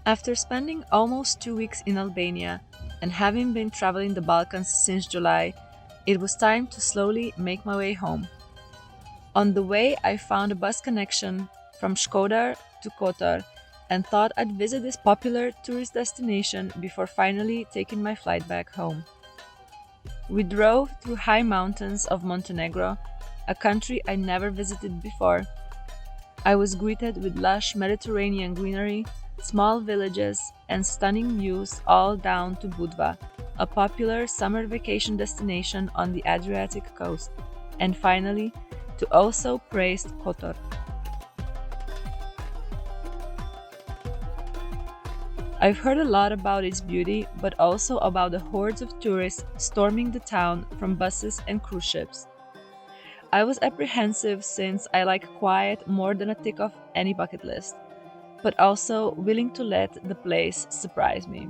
After spending almost 2 weeks in Albania and having been traveling the Balkans since July, it was time to slowly make my way home. On the way, I found a bus connection from Skoder to Kotor and thought I'd visit this popular tourist destination before finally taking my flight back home. We drove through high mountains of Montenegro, a country I never visited before. I was greeted with lush Mediterranean greenery, small villages, and stunning views all down to Budva, a popular summer vacation destination on the Adriatic coast, and finally, to also praised Kotor. I've heard a lot about its beauty, but also about the hordes of tourists storming the town from buses and cruise ships. I was apprehensive since I like quiet more than a tick off any bucket list, but also willing to let the place surprise me.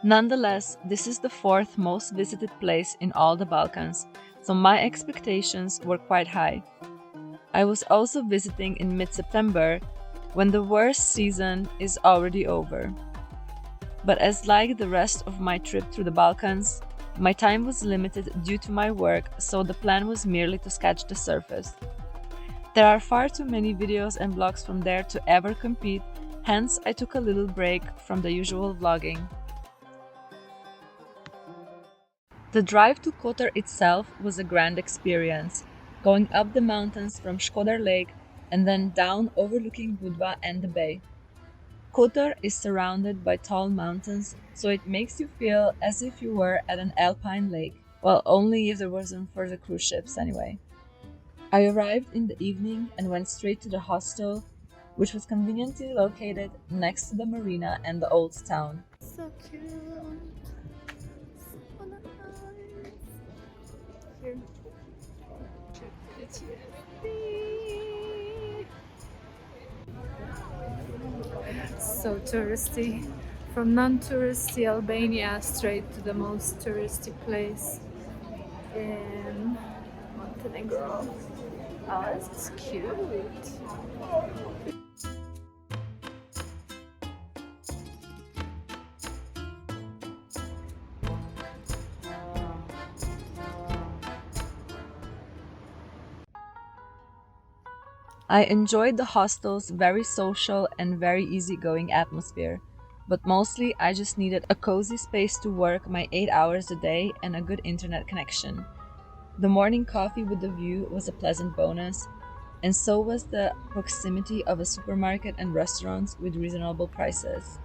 Nonetheless, this is the fourth most visited place in all the Balkans, so my expectations were quite high. I was also visiting in mid-September, when the worst season is already over. But as like the rest of my trip through the Balkans, my time was limited due to my work, so the plan was merely to sketch the surface. There are far too many videos and blogs from there to ever compete, hence I took a little break from the usual vlogging. The drive to Kotor itself was a grand experience, going up the mountains from Skoder Lake and then down overlooking Budva and the bay. Kotor is surrounded by tall mountains, so it makes you feel as if you were at an alpine lake. Well, only if there wasn't for the cruise ships anyway. I arrived in the evening and went straight to the hostel, which was conveniently located next to the marina and the old town. So cute. So nice. Here. So touristy. From non-touristy Albania straight to the most touristy place in Montenegro. Oh, this is cute. I enjoyed the hostel's very social and very easygoing atmosphere, but mostly I just needed a cozy space to work my 8 hours a day and a good internet connection. The morning coffee with the view was a pleasant bonus, and so was the proximity of a supermarket and restaurants with reasonable prices,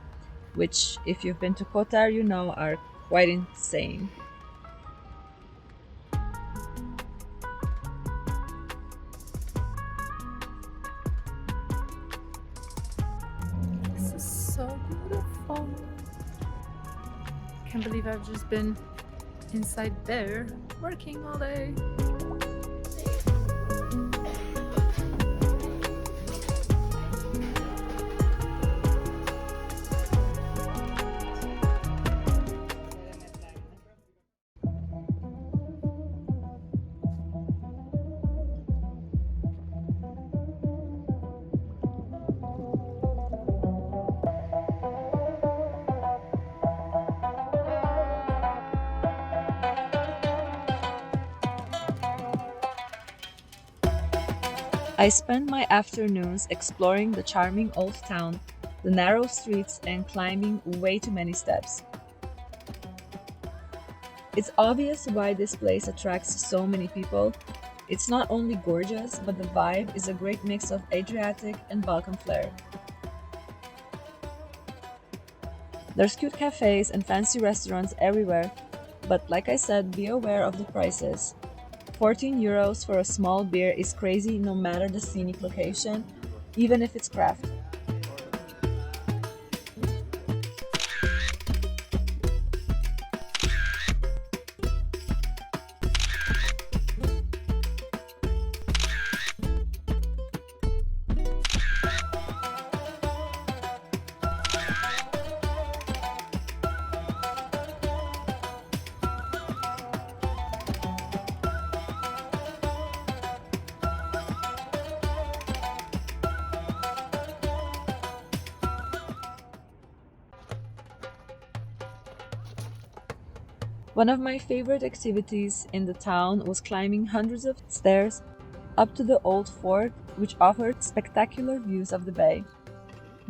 which, if you've been to Kotar, you know are quite insane. This is so beautiful. Can't believe I've just been inside there working all day. I spent my afternoons exploring the charming old town, the narrow streets, and climbing way too many steps. It's obvious why this place attracts so many people. It's not only gorgeous, but the vibe is a great mix of Adriatic and Balkan flair. There's cute cafes and fancy restaurants everywhere, but like I said, be aware of the prices. 14 euros for a small beer is crazy no matter the scenic location, even if it's craft. One of my favorite activities in the town was climbing hundreds of stairs up to the old fort, which offered spectacular views of the bay.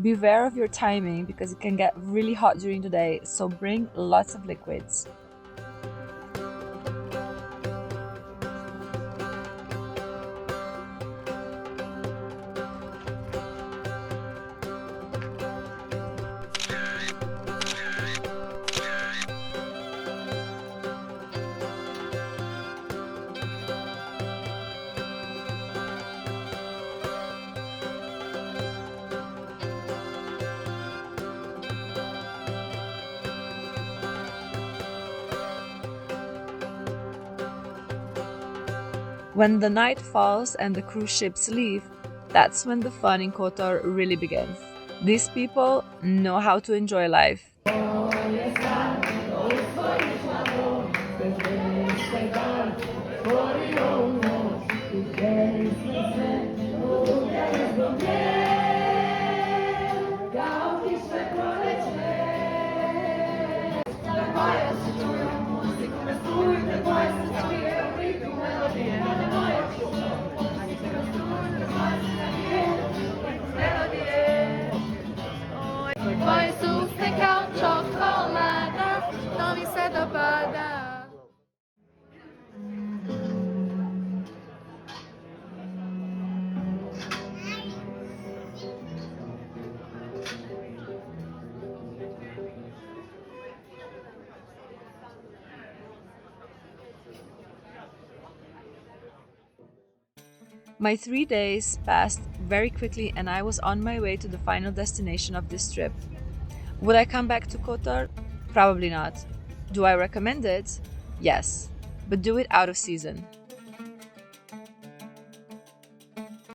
Beware of your timing because it can get really hot during the day, so bring lots of liquids. When the night falls and the cruise ships leave, that's when the fun in Kotor really begins. These people know how to enjoy life. Vai sus nekam čokolada, to mi se dopada. My 3 days passed very quickly and I was on my way to the final destination of this trip. Would I come back to Kotor? Probably not. Do I recommend it? Yes, but do it out of season.